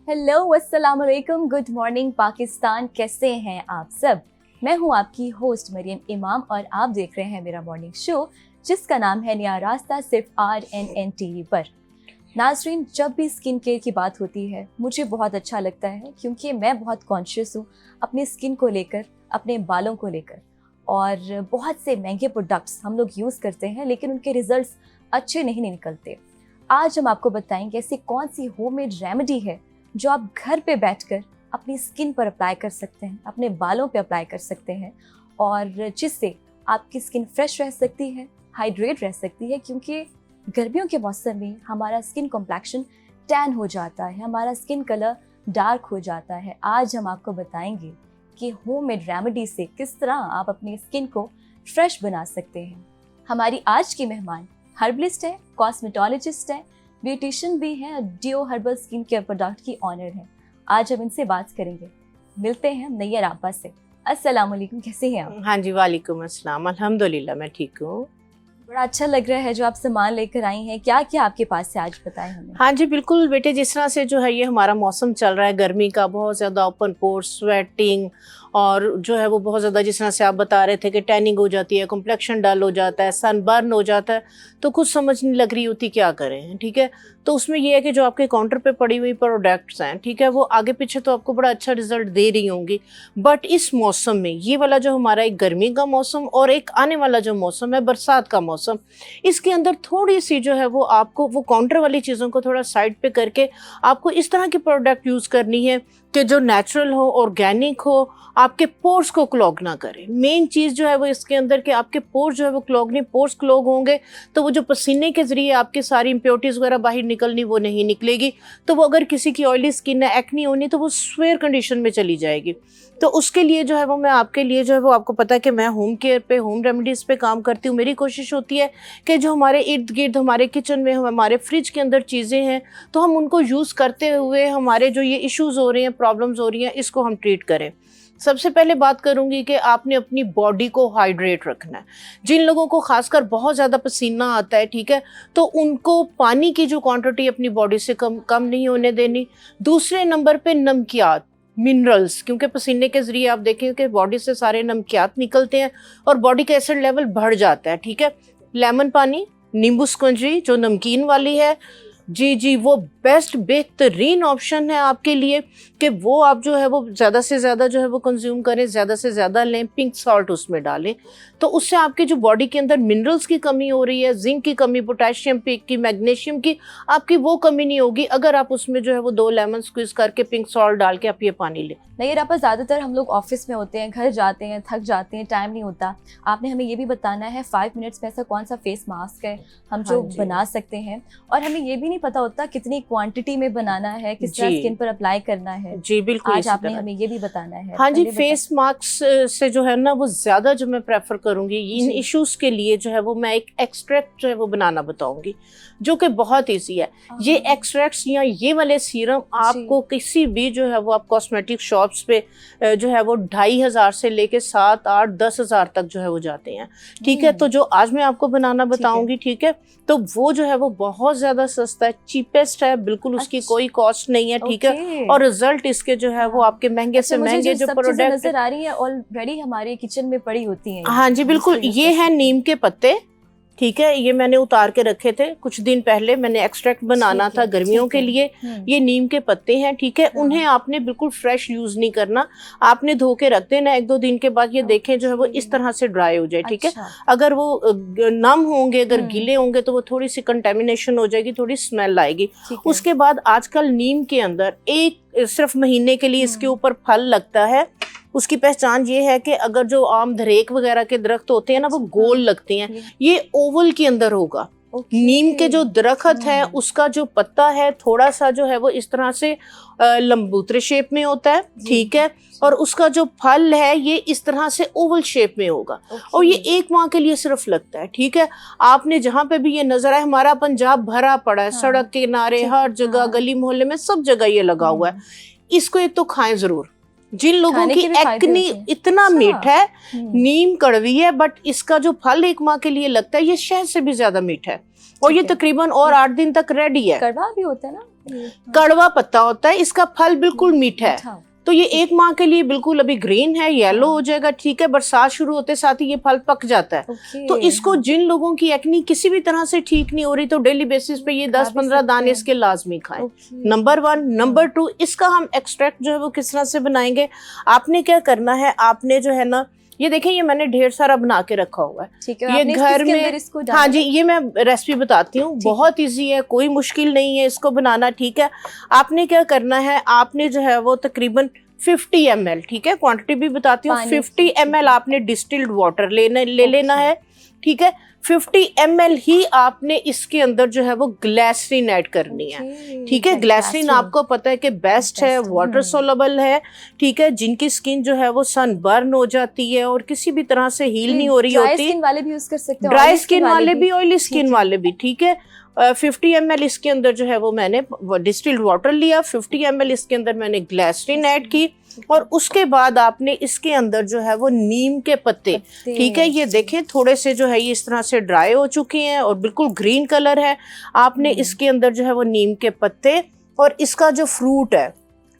Hello, अस्सलाम वालेकुम, good morning Pakistan. कैसे हैं आप सब? मैं हूं आपकी होस्ट मरियम इमाम और आप देख रहे हैं मेरा मॉर्निंग शो जिसका नाम है नया रास्ता, सिर्फ RNN TV पर। नाज़रीन, जब भी स्किन केयर की बात होती है मुझे बहुत अच्छा लगता है क्योंकि मैं बहुत कॉन्शियस हूँ अपनी स्किन को लेकर, अपने बालों को लेकर। और बहुत से महंगे प्रोडक्ट्स हम लोग यूज़ करते हैं लेकिन उनके रिजल्ट्स अच्छे नहीं निकलते। आज हम आपको बताएंगे ऐसी कौन सी होममेड रेमेडी है जो आप घर पे बैठकर अपनी स्किन पर अप्लाई कर सकते हैं, अपने बालों पे अप्लाई कर सकते हैं और जिससे आपकी स्किन फ्रेश रह सकती है, हाइड्रेट रह सकती है। क्योंकि गर्मियों के मौसम में हमारा स्किन कॉम्प्लेक्शन टैन हो जाता है, हमारा स्किन कलर डार्क हो जाता है। आज हम आपको बताएंगे कि होममेड रेमेडी से किस तरह आप अपनी स्किन को फ्रेश बना सकते हैं। हमारी आज की मेहमान हर्बलिस्ट है, कॉस्मेटोलॉजिस्ट है, ब्यूटिशियन भी हैं, deo herbal skin care product की ऑनर हैं। आज हम इनसे बात करेंगे। मिलते हैं नैयर आपा से। अस्सलाम वालेकुम, कैसे हैं आप? हाँ जी, वालेकुम अस्सलाम। अल्हम्दुलिल्लाह मैं ठीक हूँ। बड़ा अच्छा लग रहा है जो आप सामान लेकर आई हैं। क्या क्या आपके पास से आज बताएं हमें। हाँ जी बिल्कुल बेटे, जिस तरह से जो है ये हमारा मौसम चल रहा है गर्मी का, बहुत ज़्यादा ओपन पोर्स, स्वेटिंग और जो है वो बहुत ज़्यादा, जिस तरह से आप बता रहे थे कि टैनिंग हो जाती है, कॉम्प्लेक्शन डल हो जाता है, सनबर्न हो जाता है, तो कुछ समझ नहीं लग रही होती क्या करें। ठीक है, तो उसमें ये है कि जो आपके काउंटर पे पड़ी हुई प्रोडक्ट्स हैं, ठीक है, वो आगे पीछे तो आपको बड़ा अच्छा रिजल्ट दे रही होंगी, बट इस मौसम में ये वाला जो हमारा एक गर्मी का मौसम और एक आने वाला जो मौसम है बरसात का मौसम, इसके अंदर थोड़ी सी जो है वो आपको वो काउंटर वाली चीज़ों को थोड़ा साइड पे करके आपको इस तरह की प्रोडक्ट यूज़ करनी है कि जो नेचुरल हो, ऑर्गेनिक हो, आपके पोर्स को क्लॉग ना करे। मेन चीज़ जो है वो इसके अंदर कि आपके पोर्स जो है वो क्लॉग नहीं, पोर्स क्लॉग होंगे तो वो जो पसीने के ज़रिए आपकी सारी इम्प्योरिटीज़ वगैरह बाहर निकलनी वो नहीं निकलेगी। तो वो अगर किसी की ऑयली स्किन है, एक्नी होनी, तो वो स्वेयर कंडीशन में चली जाएगी। तो उसके लिए जो है वो मैं आपके लिए जो है वो, आपको पता है कि मैं होम केयर पे, होम रेमेडीज़ पे काम करती हूँ। मेरी कोशिश होती है कि जो हमारे इर्द गिर्द, हमारे किचन में, हमारे फ्रिज के अंदर चीज़ें हैं तो हम उनको यूज़ करते हुए हमारे जो ये इश्यूज़ हो रही हैं, प्रॉब्लम्स हो रही हैं, इसको हम ट्रीट करें। सबसे पहले बात करूंगी कि आपने अपनी बॉडी को हाइड्रेट रखना है। जिन लोगों को खासकर बहुत ज़्यादा पसीना आता है, ठीक है, तो उनको पानी की जो क्वांटिटी अपनी बॉडी से कम नहीं होने देनी। दूसरे नंबर पे नमकियात, मिनरल्स, क्योंकि पसीने के ज़रिए आप देखें कि बॉडी से सारे नमकियात निकलते हैं और बॉडी का एसिड लेवल बढ़ जाता है। ठीक है, लेमन पानी, नींबू स्पंजी जो नमकीन वाली है, जी वो बेस्ट बेहतरीन ऑप्शन है आपके लिए कि वो आप जो है वो ज़्यादा से ज़्यादा जो है वो कंज्यूम करें, ज़्यादा से ज़्यादा लें, पिंक सॉल्ट उसमें डालें। तो उससे आपके जो बॉडी के अंदर मिनरल्स की कमी हो रही है, जिंक की कमी, पोटेशियम की, मैग्नीशियम की, आपकी वो कमी नहीं होगी अगर आप उसमें जो है वो 2 लेमन स्क्वीज करके पिंक सॉल्ट डाल के आप ये पानी लें। नैयर आपा, ज़्यादातर हम लोग ऑफिस में होते हैं, घर जाते हैं, थक जाते हैं, टाइम नहीं होता। आपने हमें ये भी बताना है 5 मिनट्स में ऐसा कौन सा फेस मास्क है हम जो बना सकते हैं, और हमें ये भी नहीं पता होता कितनी क्वांटिटी में बनाना है, किस तरह स्किन पर अप्लाई करना है। जी बिल्कुल, आज आपने हमें ये भी बताना है। हाँ जी, फेस मास्क से जो है ना वो ज़्यादा जो मैं प्रेफर करूँगी इन इश्यूज़ के लिए जो है वो मैं एक एक्सट्रैक्ट जो है वो बनाना बताऊँगी जो कि बहुत ईजी है। ये एक्सट्रैक्ट्स या ये वाले सीरम आपको किसी भी जो है वो आप कॉस्मेटिक शॉप्स पे जो है वो 2,500 से लेके 7, 8, 10,000 तक जो है वो जाते हैं। ठीक है, तो जो आज मैं आपको बनाना बताऊँगी, ठीक है, तो वो जो है वो बहुत ज़्यादा सस्ता है, चीपेस्ट है, बिल्कुल उसकी कोई कॉस्ट नहीं है। ठीक है, और रिजल्ट इसके जो है वो आपके महंगे से महंगे जो प्रोडक्ट नजर आ रही है ऑलरेडी हमारे किचन में पड़ी होती हैं। हाँ जी बिल्कुल, ये है नीम के पत्ते। ठीक है, ये मैंने उतार के रखे थे कुछ दिन पहले, मैंने एक्सट्रैक्ट बनाना था गर्मियों के लिए। ये नीम के पत्ते हैं, ठीक है, उन्हें आपने बिल्कुल फ्रेश यूज नहीं करना, आपने धो के रख देना। 1-2 दिन के बाद ये देखें जो है वो इस तरह से ड्राई हो जाए। ठीक है, अगर वो नम होंगे, अगर गीले होंगे तो वो थोड़ी सी कंटेमिनेशन हो जाएगी, थोड़ी स्मेल आएगी। उसके बाद आजकल नीम के अंदर सिर्फ महीने के लिए इसके ऊपर फल लगता है। उसकी पहचान ये है कि अगर जो आम धरेक वगैरह के दरख्त होते हैं ना वो गोल लगते हैं, ये ओवल के अंदर होगा। नीम के जो दरख्त है उसका जो पत्ता है थोड़ा सा जो है वो इस तरह से लंबूतरे शेप में होता है। ठीक है, और उसका जो फल है ये इस तरह से ओवल शेप में होगा और ये 1 माह के लिए सिर्फ लगता है। ठीक है, आपने जहाँ पे भी ये नजर आए, हमारा पंजाब भरा पड़ा है, सड़क के किनारे, हर जगह, गली मोहल्ले में, सब जगह ये लगा हुआ है। इसको एक तो खाएं जरूर। जिन लोगों की एक्नी इतना मीठा है, नीम कड़वी है, बट इसका जो फल 1 माह के लिए लगता है ये शहद से भी ज्यादा मीठा है और ये तकरीबन और 8 दिन तक रेडी है। कड़वा भी होता है ना? कड़वा पत्ता होता है, इसका फल बिल्कुल मीठा है। तो ये 1 माह के लिए बिल्कुल अभी ग्रीन है, येलो हो जाएगा, ठीक है, बरसात शुरू होते साथ ही ये फल पक जाता है। तो इसको जिन लोगों की एक्नी किसी भी तरह से ठीक नहीं हो रही, तो डेली बेसिस पे ये 10-15 दाने इसके लाजमी खाएं। नंबर 1। नंबर 2, इसका हम एक्सट्रैक्ट जो है वो किस तरह से बनाएंगे। आपने क्या करना है, आपने जो है ना, ये देखें, ये मैंने ढेर सारा बना के रखा हुआ है, ये घर में। हाँ जी, ये मैं रेसिपी बताती हूँ, बहुत इजी है, कोई मुश्किल नहीं है इसको बनाना, ठीक है। आपने क्या करना है, आपने जो है वो तकरीबन 50 ml, ठीक है, क्वांटिटी भी बताती हूँ, 50 ml आपने डिस्टिल्ड वाटर ले लेना है, ठीक है। 50 ml ही आपने इसके अंदर जो है वो ग्लिसरीन ऐड करनी है, ठीक है। ग्लिसरीन आपको पता है कि बेस्ट है, वाटर सोलेबल है, ठीक है। जिनकी स्किन जो है वो सनबर्न हो जाती है और किसी भी तरह से हील नहीं हो रही होती, ड्राई स्किन वाले भी यूज कर सकते हैं, ड्राई स्किन वाले भी, ऑयली स्किन वाले भी, ठीक है। 50 ml इसके अंदर जो है वो मैंने डिस्टिल्ड वाटर लिया, 50 ml इसके अंदर मैंने ग्लिसरीन ऐड की, और उसके बाद आपने इसके अंदर जो है वो नीम के पत्ते, ठीक है, ये देखें थोड़े से जो है ये इस तरह से ड्राई हो चुके हैं और बिल्कुल ग्रीन कलर है। आपने इसके अंदर जो है वो नीम के पत्ते और इसका जो फ्रूट है,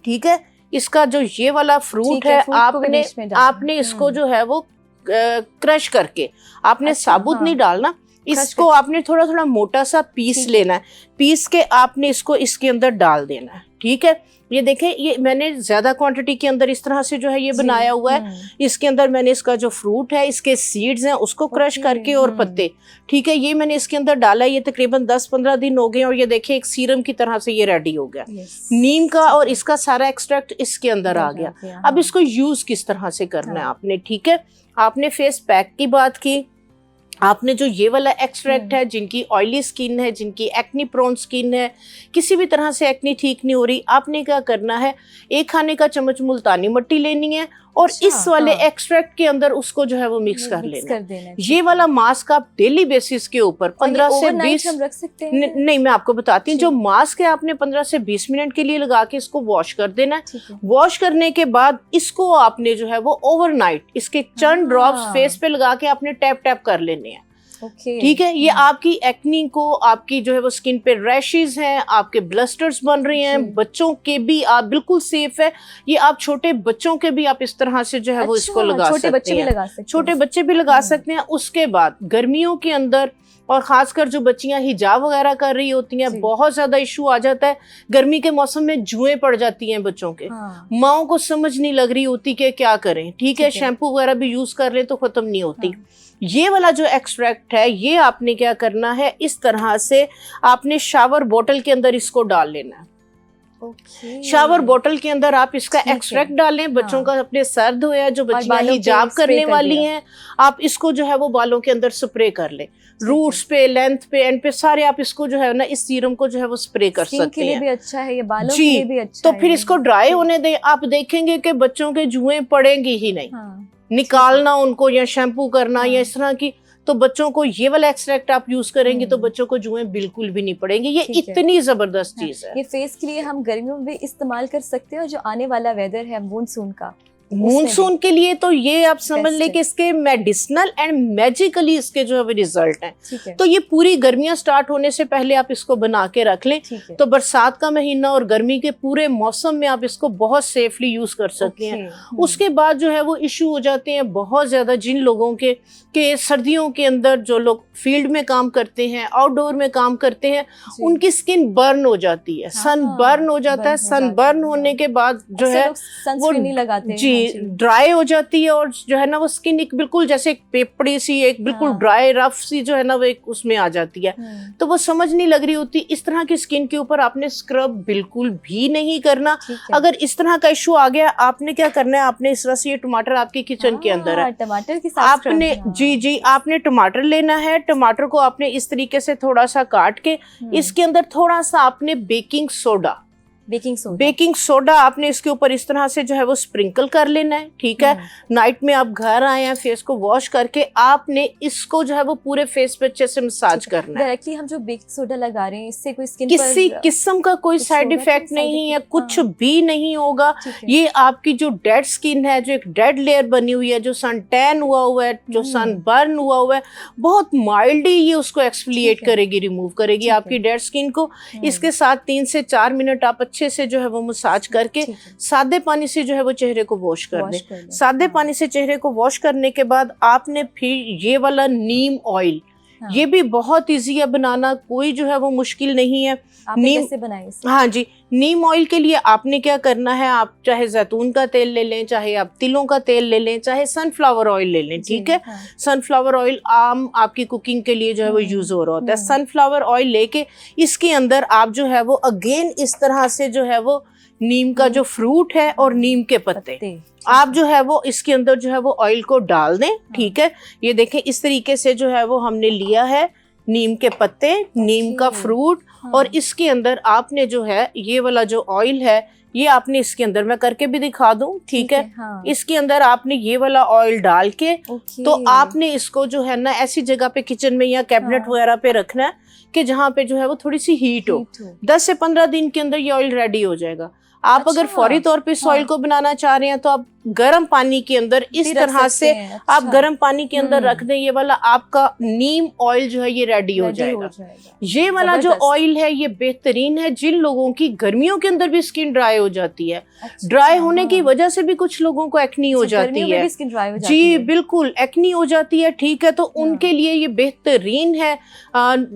ठीक है, इसका जो ये वाला फ्रूट है, आपने इसको जो है वो क्रश करके, आपने साबुत नहीं डालना, इसको आपने थोड़ा थोड़ा मोटा सा पीस लेना है, पीस के आपने इसको इसके अंदर डाल देना है, ठीक है। ये देखें, ये मैंने ज्यादा क्वांटिटी के अंदर इस तरह से जो है ये बनाया हुआ है। इसके अंदर मैंने इसका जो फ्रूट है, इसके सीड्स हैं, उसको क्रश करके और पत्ते, ठीक है, ये मैंने इसके अंदर डाला। ये तकरीबन 10-15 दिन हो गए और ये देखें एक सीरम की तरह से ये रेडी हो गया। नीम का और इसका सारा एक्सट्रैक्ट इसके अंदर आ गया। अब इसको यूज किस तरह से करना है आपने, ठीक है। आपने फेस पैक की बात की, आपने जो ये वाला एक्सट्रैक्ट है, जिनकी ऑयली स्किन है, जिनकी एक्नी प्रोन स्किन है, किसी भी तरह से एक्नी ठीक नहीं हो रही, आपने क्या करना है, 1 खाने का चम्मच मुल्तानी मिट्टी लेनी है और इस वाले एक्सट्रैक्ट के अंदर उसको जो है वो मिक्स कर लेना। ये वाला मास्क आप डेली बेसिस के ऊपर 15 से 20 हम रख सकते हैं। नहीं, मैं आपको बताती हूँ, जो मास्क है आपने 15 से 20 मिनट के लिए लगा के इसको वॉश कर देना है। वॉश करने के बाद इसको आपने जो है वो ओवरनाइट इसके चंद ड्रॉप्स फेस पे लगा के आपने टैप टैप कर लेने हैं, ठीक है। ये आपकी एक्नी को, आपकी जो है वो स्किन पे रैशेस हैं, आपके ब्लस्टर्स बन रहे हैं, बच्चों के भी आप बिल्कुल सेफ है। ये आप छोटे बच्चों के भी आप इस तरह से जो है वो इसको लगा सकते हैं, छोटे बच्चे भी लगा सकते हैं। उसके बाद गर्मियों के अंदर और खासकर जो बच्चियां हिजाब वगैरह कर रही होती हैं, बहुत ज्यादा इशू आ जाता है। गर्मी के मौसम में जुएं पड़ जाती हैं बच्चों के, माओ को समझ नहीं लग रही होती कि क्या करें, ठीक है, शैम्पू वगैरह भी यूज कर ले तो खत्म नहीं होती। ये वाला जो एक्सट्रैक्ट है, ये आपने क्या करना है, इस तरह से आपने शावर बोतल के अंदर इसको डाल लेना है। शावर बोतल के अंदर आप इसका एक्सट्रैक्ट डालें। बच्चों का अपने सर धोया, जो बच्चियां हिजाब करने वाली हैं, आप इसको जो है वो बालों के अंदर स्प्रे कर लें, रूट्स पे, लेंथ पे, एंड पे, सारे आप इसको जो है ना इस सीरम को जो है वो स्प्रे कर सकते हैं। भी अच्छा है ये, बालों के लिए भी अच्छा है। तो फिर इसको ड्राई होने दें, आप देखेंगे कि बच्चों के जुएं पड़ेंगी ही नहीं। निकालना उनको या शैम्पू करना या इस तरह की, तो बच्चों को ये वाला एक्सट्रैक्ट आप यूज करेंगे तो बच्चों को जुएं बिल्कुल भी नहीं पड़ेंगे। ये इतनी जबरदस्त चीज है। ये फेस के लिए हम गर्मियों में भी इस्तेमाल कर सकते हैं, और जो आने वाला वेदर है मानसून का, मानसून के लिए तो ये आप समझ ले कि इसके मेडिसिनल एंड मैजिकली इसके जो है रिजल्ट हैं। तो ये पूरी गर्मियां स्टार्ट होने से पहले आप इसको बना के रख लें, तो बरसात का महीना और गर्मी के पूरे मौसम में आप इसको बहुत सेफली यूज कर सकते हैं। उसके बाद जो है वो इशू हो जाते हैं बहुत ज्यादा जिन लोगों के सर्दियों के अंदर, जो लोग फील्ड में काम करते हैं, आउटडोर में काम करते हैं, उनकी स्किन बर्न हो जाती है, सन बर्न हो जाता है। सन बर्न होने के बाद जो है वो नहीं लगाते, जी ड्राई हो जाती है, और जो है ना वो स्किन एक बिल्कुल जैसे एक पेपड़ी सी, एक बिल्कुल ड्राई रफ सी जो है ना वो एक उसमें आ जाती है। तो वो समझ नहीं लग रही होती। इस तरह की स्किन के ऊपर आपने स्क्रब बिल्कुल भी नहीं करना। अगर इस तरह का इशू आ गया, आपने क्या करना है, आपने इस तरह से, ये टमाटर आपके किचन के अंदर है, टमाटर के साथ आपने जी आपने टमाटर लेना है। टमाटर को आपने इस तरीके से थोड़ा सा काट के इसके अंदर थोड़ा सा आपने बेकिंग सोडा, बेकिंग सोडा आपने इसके ऊपर इस तरह से जो है वो स्प्रिंकल कर लेना है, ठीक है। नाइट में आप घर आए हैं, फेस को वॉश करके आपने इसको जो है वो पूरे फेस पे अच्छे से मसाज करना है। डायरेक्टली हम जो बेकिंग सोडा लगा रहे हैं इससे कोई स्किन किसी किस्म का कोई साइड इफेक्ट नहीं है, कुछ भी नहीं होगा। ये आपकी जो डेड स्किन है, जो एक डेड लेयर बनी हुई है, जो सन टैन हुआ है, जो सन बर्न हुआ है, बहुत माइल्डली ये उसको एक्सफोलिएट करेगी, रिमूव करेगी आपकी डेड स्किन को। इसके साथ 3 से 4 मिनट आप अच्छे से जो है वो मसाज करके सादे पानी से जो है वो चेहरे को वॉश कर दें। सादे पानी से चेहरे को वॉश करने के बाद आपने फिर ये वाला नीम ऑयल, ये भी बहुत इजी है बनाना, कोई जो है वो मुश्किल नहीं है। नीम कैसे बनाएं? हाँ जी, नीम ऑयल के लिए आपने क्या करना है, आप चाहे जैतून का तेल ले लें, चाहे आप तिलों का तेल ले लें, चाहे सनफ्लावर ऑयल ले लें, ठीक है। सनफ्लावर ऑयल आम आपकी कुकिंग के लिए जो है वो यूज हो रहा होता है। सनफ्लावर ऑयल लेके इसके अंदर आप जो है वो अगेन इस तरह से जो है वो नीम का जो फ्रूट है और नीम के पत्ते आप जो है वो इसके अंदर जो है वो ऑयल को डाल दें, ठीक है। ये देखें इस तरीके से जो है वो हमने लिया है नीम के पत्ते, नीम का फ्रूट, और इसके अंदर आपने जो है ये वाला जो ऑयल है ये आपने इसके अंदर, मैं करके भी दिखा दूं, ठीक है। इसके अंदर आपने ये वाला ऑयल डाल के तो आपने इसको जो है ना ऐसी जगह पे किचन में या कैबिनेट वगैरह पे रखना है कि जहाँ पे जो है वो थोड़ी सी हीट हो। 10 से 15 दिन के अंदर ये ऑयल रेडी हो जाएगा। आप अगर फौरी तौर पे इस ऑयल को बनाना चाह रहे हैं तो आप गर्म पानी के अंदर इस तरह से आप गर्म पानी के अंदर रख दें, ये वाला आपका नीम ऑयल जो है ये रेडी हो जाएगा। ये वाला जो ऑयल है ये बेहतरीन है जिन लोगों की गर्मियों के अंदर भी स्किन ड्राई हो जाती है। ड्राई होने की वजह से भी कुछ लोगों को एक्नी हो जाती है, जी बिल्कुल एक्नी हो जाती है, ठीक है। तो उनके लिए ये बेहतरीन है।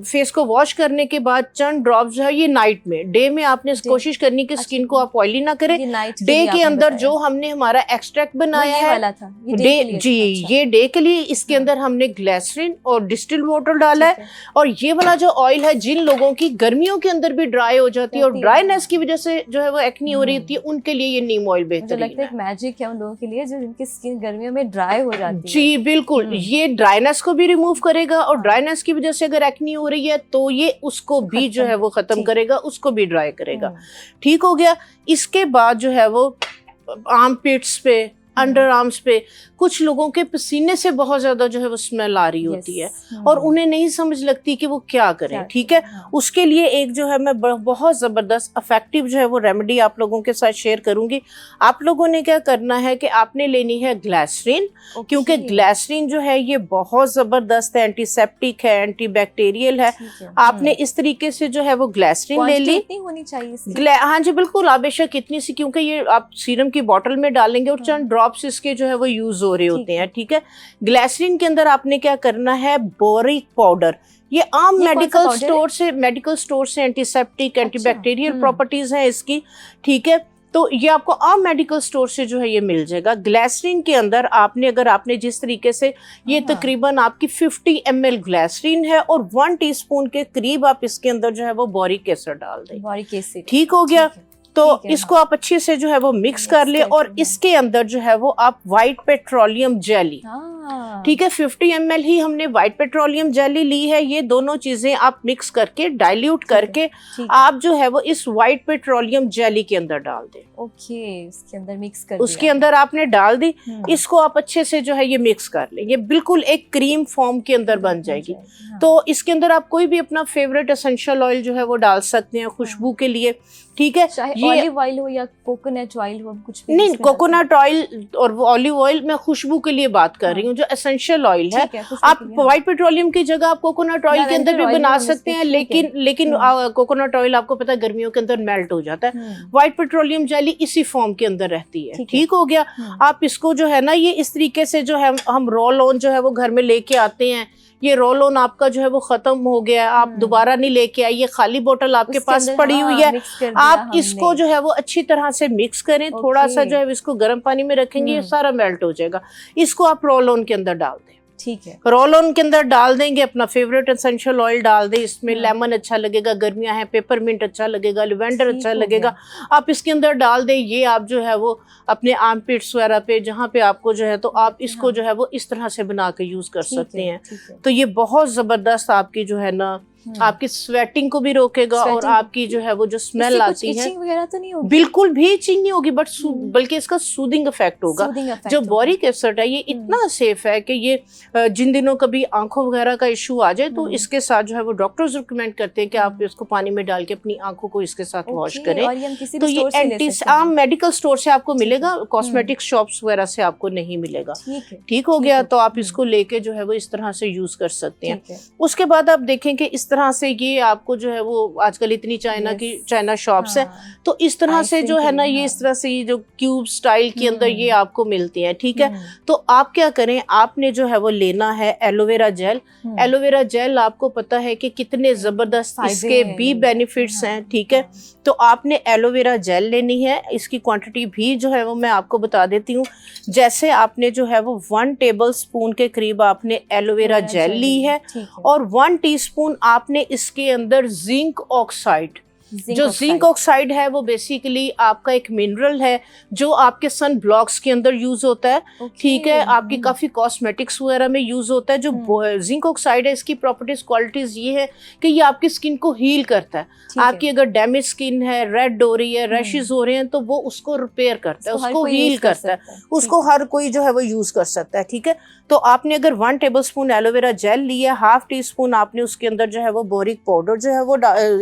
फेस को वॉश करने के बाद चंद ड्रॉप जो है ये नाइट में, डे में आपने कोशिश करनी कि स्किन को आप ऑयली ना करें। डे के अंदर जो हमने हमारा एक्सट्रैक्ट बनाया है डे, जी ये डे के लिए, इसके अंदर हमने ग्लिसरीन और डिस्टिल्ड वाटर डाला है। और ये वाला जो ऑयल है जिन लोगों की गर्मियों के अंदर भी ड्राई हो जाती है और ड्राईनेस की वजह से जो है वो एक्नी हो रही होती है, उनके लिए ये नीम ऑयल बेहतरीन है। लगता है एक मैजिक है उन लोगों के लिए जो जिनकी स्किन गर्मियों में ड्राई हो जाती है। जी बिल्कुल, ये ड्राईनेस को भी रिमूव करेगा और ड्राईनेस की वजह से अगर एक्नी हो रही है तो ये उसको भी जो है वो खत्म करेगा, उसको भी ड्राई करेगा। ठीक हो गया। इसके बाद जो है वो आर्म पिट्स पे, अंडर आर्म्स पे कुछ लोगों के पसीने से बहुत ज्यादा जो है वो स्मेल आ रही होती है और उन्हें नहीं समझ लगती कि वो क्या करें, ठीक है। उसके लिए एक जो है मैं बहुत जबरदस्त इफेक्टिव जो है वो रेमेडी आप लोगों के साथ शेयर करूंगी। आप लोगों ने क्या करना है कि आपने लेनी है ग्लिसरीन, क्योंकि ग्लिसरीन जो है ये बहुत जबरदस्त है, एंटीसेप्टिक है, एंटीबैक्टीरियल है। आपने इस तरीके से जो है वो ग्लिसरीन ले ली, होनी चाहिए। हाँ जी बिल्कुल, आप बेशक इतनी सी, क्योंकि ये आप सीरम की बोतल में डालेंगे और चंद ड्रॉप्स इसके जो है वो यूज हो रहे होते हैं, ठीक है। ग्लिसरीन के अंदर आपने क्या करना है, बोरिक पाउडर, ये आम मेडिकल स्टोर से एंटीसेप्टिक, एंटीबैक्टीरियल प्रॉपर्टीज हैं इसकी, ठीक है। तो ये आपको आम मेडिकल स्टोर से जो है ये मिल जाएगा। ग्लिसरीन के अंदर आपने अगर आपने जिस तरीके से ये तकरीबन आपकी 50 ml ग्लिसरीन है और 1 टीस्पून के करीब आप इसके अंदर जो है वो बोरिक एसिड डाल दें, बोरिक एसिड, ठीक हो गया। तो इसको आप अच्छे से जो है वो मिक्स कर ले और इसके अंदर जो है वो आप व्हाइट पेट्रोलियम जेली, ठीक है, 50 ml ही हमने व्हाइट पेट्रोलियम जेली ली है। ये दोनों चीजें आप मिक्स करके डाइल्यूट करके आप जो है वो इस व्हाइट पेट्रोलियम जेली के अंदर डाल दें। ओके, उसके अंदर मिक्स कर, उसके अंदर आपने डाल दी। इसको आप अच्छे से जो है ये मिक्स कर लें, ये बिल्कुल एक क्रीम फॉर्म के अंदर बन जाएगी। तो इसके अंदर आप कोई भी अपना फेवरेट एसेंशियल ऑयल जो है वो डाल सकते हैं खुशबू के लिए, ठीक है। चाहे ऑलिव ऑयल हो या कोकोनट ऑयल हो, कुछ भी नहीं, कोकोनट ऑयल और ऑलिव ऑयल मैं खुशबू के लिए बात कर रही हूँ। जो एसेंशियल ऑयल है आप व्हाइट पेट्रोलियम की जगह आप कोकोनट ऑयल के अंदर भी बना सकते हैं, लेकिन कोकोनट ऑयल आपको पता है गर्मियों के अंदर मेल्ट हो जाता है। व्हाइट पेट्रोलियम जेली इसी फॉर्म के अंदर रहती है, ठीक हो गया। आप इसको जो है ना ये इस तरीके से जो है हम रोल ऑन जो है वो घर में लेके आते हैं। ये रोल ऑन आपका जो है वो खत्म हो गया, आप दोबारा नहीं लेके आइए, खाली बोतल आपके पास पड़ी हुई है। आप इसको जो है वो अच्छी तरह से मिक्स करें, थोड़ा सा जो है इसको गर्म पानी में रखेंगे, ये सारा मेल्ट हो जाएगा। इसको आप रोल ऑन के अंदर डाल दें, ठीक है। रोल ऑन के अंदर डाल देंगे, अपना फेवरेट एसेंशियल ऑयल डाल दें। इसमें लेमन अच्छा लगेगा, गर्मियां हैं, पेपरमिंट अच्छा लगेगा, लिवेंडर अच्छा लगेगा, आप इसके अंदर डाल दें। ये आप जो है वो अपने आर्मपिट्स वगैरह पे जहाँ पे आपको जो है तो आप इसको जो है वो इस तरह से बना के यूज कर सकते हैं। तो ये बहुत जबरदस्त आपकी जो है ना आपकी स्वेटिंग को भी रोकेगा और आपकी जो है वो जो स्मेल आती है वगैरह तो नहीं होगी? बिल्कुल भी इचिंग नहीं होगी, बट बल्कि इसका सूदिंग इफेक्ट होगा। जो बोरिक एसिड है ये इतना सेफ है कि ये जिन दिनों कभी आंखों वगैरह का इशू आ जाए तो इसके साथ जो है वो डॉक्टर्स रिकमेंड करते हैं कि आप इसको पानी में डाल के अपनी आंखों को इसके साथ वॉश करें। तो ये एंटी आम मेडिकल स्टोर से आपको मिलेगा, कॉस्मेटिक शॉप्स वगैरह से आपको नहीं मिलेगा। ठीक हो गया, तो आप इसको लेके जो है वो इस तरह से यूज कर सकते हैं। उसके बाद आप देखें कि इस तरह से ये आपको जो है वो आजकल इतनी चाइना शॉप्स है, तो इस तरह से जो है ना ये इस तरह से ये जो क्यूब स्टाइल के अंदर ये आपको मिलती है। ठीक है, तो आप क्या करें, आपने जो है वो लेना है एलोवेरा जेल। एलोवेरा जेल आपको पता है कि कितने जबरदस्त इसके भी बेनिफिट्स हैं। ठीक है, तो आपने एलोवेरा जेल लेनी है, इसकी क्वांटिटी भी जो है वो मैं आपको बता देती हूँ। जैसे आपने जो है वो 1 टेबल स्पून के करीब आपने एलोवेरा जेल ली है और 1 टीस्पून आपने इसके अंदर जिंक ऑक्साइड, जो जिंक ऑक्साइड है वो बेसिकली आपका एक मिनरल है जो आपके सन ब्लॉक्स के अंदर यूज होता है। ठीक है, आपकी काफी कॉस्मेटिक्स वगैरह में यूज होता है। जो जिंक ऑक्साइड है इसकी प्रॉपर्टीज क्वालिटीज ये है कि ये आपकी स्किन को हील करता है। आपकी अगर डैमेज स्किन है, रेड हो रही है, रैशेस हो रहे हैं, तो वो उसको रिपेयर करता है, उसको हील करता है, उसको हर कोई जो है वो यूज कर सकता है। ठीक है, तो आपने अगर 1 टेबल स्पून एलोवेरा जेल लिया, 1/2 टीस्पून आपने उसके अंदर जो है वो बोरिक पाउडर जो है वो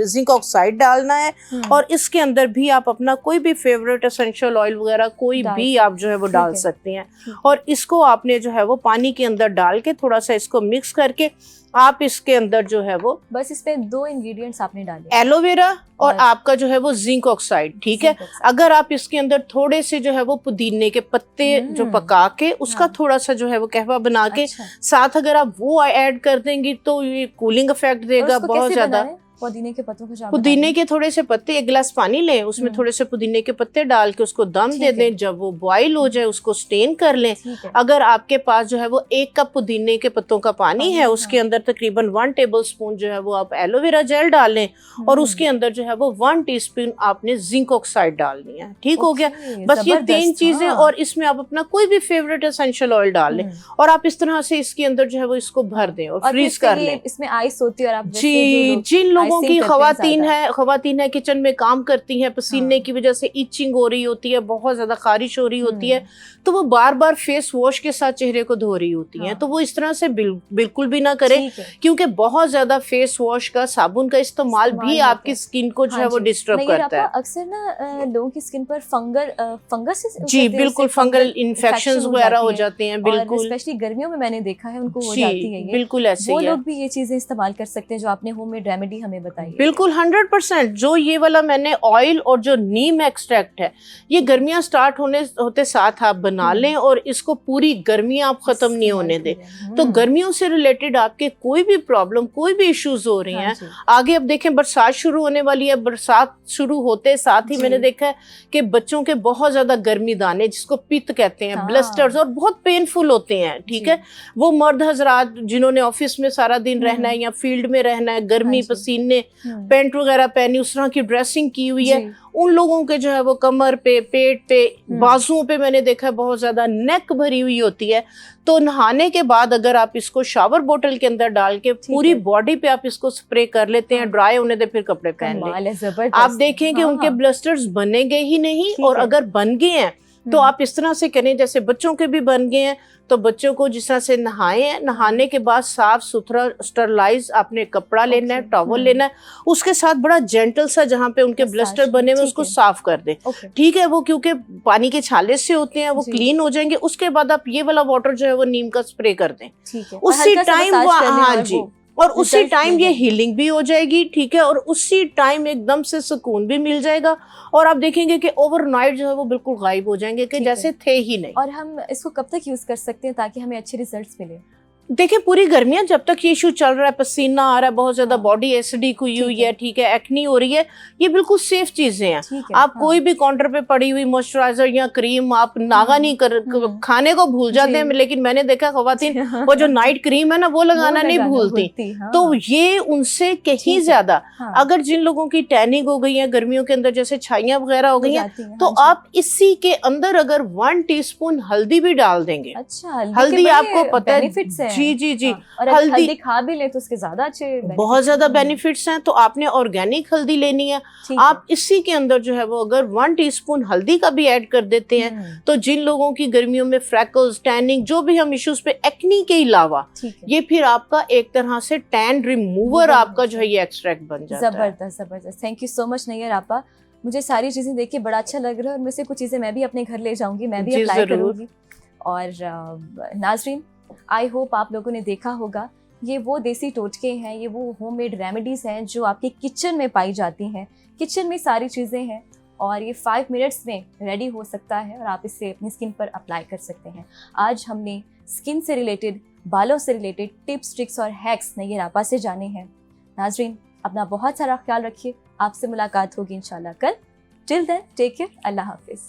जिंक ऑक्साइड डालना है और इसके अंदर भी आप अपना कोई भी फेवरेट एसेंशियल ऑयल वगैरह कोई भी आप जो है वो डाल सकते हैं और इसको आपने जो है वो पानी के अंदर डाल के थोड़ा सा इसको मिक्स करके आप इसके अंदर जो है वो बस इसमें 2 इंग्रेडिएंट्स आपने डाले, एलोवेरा और आपका जो है वो जिंक ऑक्साइड। ठीक है, अगर आप इसके अंदर थोड़े से जो है वो पुदीने के पत्ते जो पका के उसका थोड़ा सा जो है वो कहवा बना के साथ अगर आप वो ऐड कर देंगी तो ये कूलिंग इफेक्ट देगा बहुत ज्यादा। पुदीने के पत्तों को, पुदीने के थोड़े से पत्ते, 1 गिलास पानी लें, उसमें थोड़े से पुदीने के पत्ते डाल के उसको दम दे दें। जब वो बॉईल हो जाए उसको स्टेन कर लें। अगर आपके पास जो है वो 1 कप पुदीने के पत्तों का पानी है, उसके अंदर तकरीबन 1 टेबल स्पून जो है वो आप एलोवेरा जेल डाल लें और उसके अंदर जो है वो 1 टीस्पून आपने जिंक ऑक्साइड डालनी है। ठीक हो गया, बस ये 3 चीजें और इसमें आप अपना कोई भी फेवरेट एसेंशियल ऑयल डाल लें और आप इस तरह से इसके अंदर जो है वो इसको भर दें और फ्रीज कर लें। इसमें आइस होती है और आप जी, जिन लोगों की खवातीन है किचन में काम करती हैं, पसीने की वजह से इचिंग हो रही होती है, बहुत ज्यादा खारिश हो रही होती है, तो वो बार बार फेस वॉश के साथ चेहरे को धो रही होती हैं, तो वो इस तरह से बिल्कुल भी ना करें क्योंकि बहुत ज्यादा फेस वॉश का, साबुन का इस्तेमाल भी आपकी स्किन को जो है वो डिस्टर्ब करता है। अक्सर ना लोगों की स्किन पर फंगस जी बिल्कुल फंगल इन्फेक्शंस वगैरह हो जाते हैं, बिल्कुल स्पेशली गर्मियों में मैंने देखा है उनको हो जाती है। बिल्कुल ऐसे वो लोग भी ये चीजें इस्तेमाल कर सकते हैं जो आपने होममेड रेमेडी हमें बताई। बिल्कुल 100%। जो ये वाला मैंने ऑयल और जो नीम एक्सट्रैक्ट है ये गर्मियां स्टार्ट होते साथ आप बना लें और इसको पूरी गर्मियां आप खत्म नहीं होने दें। तो गर्मियों से रिलेटेड आपके कोई भी प्रॉब्लम, कोई भी इश्यूज हो रहे हैं आगे, अब देखें बरसात शुरू होने वाली है, बरसात शुरू होते साथ ही मैंने देखा है कि बच्चों के बहुत ज्यादा गर्मी दाने जिसको पित्त कहते हैं, ब्लस्टर्स, और बहुत पेनफुल होते हैं। ठीक है, वो मर्द हजरात जिन्होंने ऑफिस में सारा दिन रहना है या फील्ड में रहना है, गर्मी पसीने, पेंट वगैरह पहनी, उस तरह की ड्रेसिंग की हुई है, उन लोगों के जो है वो कमर पे, पेट पे, बाजुओं पे मैंने देखा है बहुत ज्यादा नेक भरी हुई होती है। तो नहाने के बाद अगर आप इसको शावर बोतल के अंदर डाल के पूरी बॉडी पे आप इसको स्प्रे कर लेते हैं, ड्राई होने दे फिर कपड़े पहन लें, आप देखें कि उनके ब्लस्टर्स बनेंगे ही नहीं। और अगर बन गए हैं तो आप इस तरह से करें जैसे बच्चों के भी बन गए हैं, तो बच्चों को जिस तरह से नहाने के बाद साफ सुथरा स्टरलाइज आपने कपड़ा लेना है, टॉवल लेना है, उसके साथ बड़ा जेंटल सा जहाँ पे उनके ब्लस्टर बने हुए उसको साफ कर दें। ठीक है, वो क्योंकि पानी के छाले से होते हैं वो क्लीन हो जाएंगे। उसके बाद आप ये वाला वाटर जो है वो नीम का स्प्रे कर दें उसी टाइम। हाँ जी, और उसी टाइम ये हीलिंग भी हो जाएगी। ठीक है, और उसी टाइम एकदम से सुकून भी मिल जाएगा और आप देखेंगे कि ओवरनाइट जो है वो बिल्कुल गायब हो जाएंगे कि जैसे थे ही नहीं। और हम इसको कब तक यूज कर सकते हैं ताकि हमें अच्छे रिजल्ट्स मिले? देखिए पूरी गर्मियां जब तक ये इशू चल रहा है, पसीना आ रहा है, बहुत ज्यादा बॉडी एसिडिक हुई हुई है, ठीक है, एक्नी हो रही है, ये बिल्कुल सेफ चीजें हैं। आप कोई भी काउंटर पे पड़ी हुई मॉइस्चराइजर या क्रीम आप नागा नहीं खाने को भूल जाते हैं, लेकिन मैंने देखा खवातीन वो जो नाइट क्रीम है ना वो लगाना नहीं भूलती। तो ये उनसे कहीं ज्यादा अगर जिन लोगों की टैनिंग हो गई है गर्मियों के अंदर, जैसे छाइयां वगैरह हो गई हैं, तो आप इसी के अंदर अगर 1 टीस्पून हल्दी भी डाल देंगे। अच्छा, हल्दी आपको पता है जी जी जी। हाँ, और अगर हल्दी खा भी ले तो उसके ज्यादा अच्छे बहुत ज्यादा बेनिफिट्स हैं। तो आपने ऑर्गेनिक हल्दी लेनी है, आप इसी के अंदर जो है वो अगर 1 टीस्पून हल्दी का भी ऐड कर देते हैं तो जिन लोगों की गर्मियों में फ्रैकल्स, टैनिंग, जो भी हम इश्यूज पे, एक्नी के अलावा ये फिर आपका एक तरह से टैन रिमूवर आपका जो है ये एक्सट्रैक्ट बन जाता है। जबरदस्त जबरदस्त। Thank you so much Nayyar आपा, मुझे सारी चीजें देख के बड़ा अच्छा लग रहा है और मैं से कुछ चीजें मैं भी अपने घर ले जाऊंगी, मैं भी अप्लाई करूंगी। और नाजरीन, आई होप आप लोगों ने देखा होगा, ये वो देसी टोटके हैं, ये वो होममेड रेमेडीज हैं जो आपके किचन में पाई जाती हैं। किचन में सारी चीज़ें हैं और ये 5 मिनट्स में रेडी हो सकता है और आप इसे अपनी स्किन पर अप्लाई कर सकते हैं। आज हमने स्किन से रिलेटेड, बालों से रिलेटेड टिप्स, ट्रिक्स और हैक्स नैयर आपा से जाने हैं। नाजरीन, अपना बहुत सारा ख्याल रखिए, आपसे मुलाकात होगी इंशाल्लाह कल। टिल देन टेक केयर, अल्लाह हाफिज़।